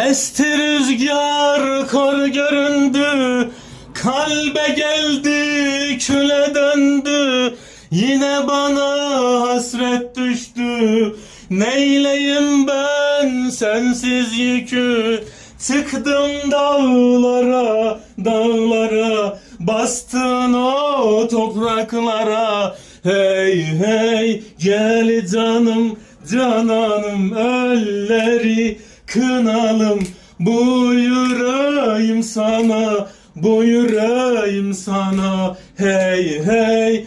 Esti rüzgar kor göründü, kalbe geldi küle döndü. Yine bana hasret düştü, neyleyim ben sensiz yükü. Çıktım dağlara, dağlara, bastın o topraklara. Hey hey gel canım, cananım, elleri kınalım. Buyurayım sana, buyurayım sana. Hey hey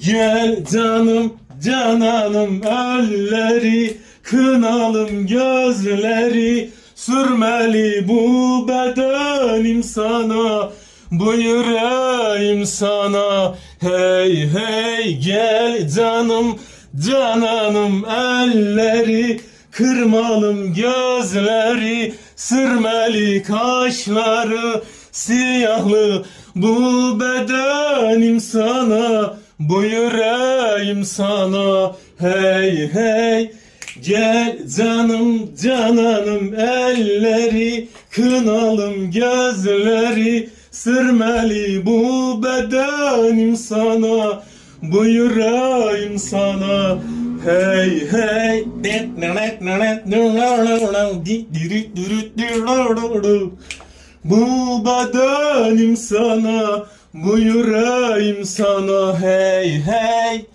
gel canım, cananım, elleri kınalım, gözleri sürmeli bu bedenim sana. Buyurayım sana. Hey hey gel canım, cananım, elleri kırmalım, gözleri sürmeli, kaşları siyahlı bu bedenim sana. Buyurayım sana. Hey hey gel canım, cananım, elleri kınalım, gözleri sürmeli bu bedenim sana. Buyurayım sana. Hey hey bu bedenim sana. Buyurayım sana. Hey hey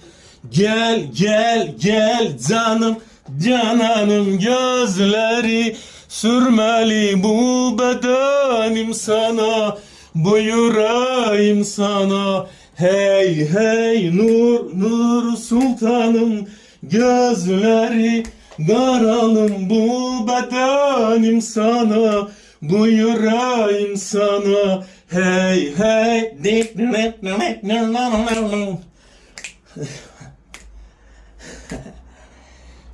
gel gel gel canım, cananım, gözleri sürmeli bu bedenim sana. Buyurayım sana. Hey hey nur nur sultanım, gözleri karalım bu bedenim sana. Buyurayım sana. Hey hey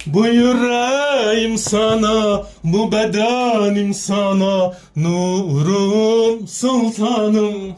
buyurayım sana, bu bedenim sana, nurum sultanım.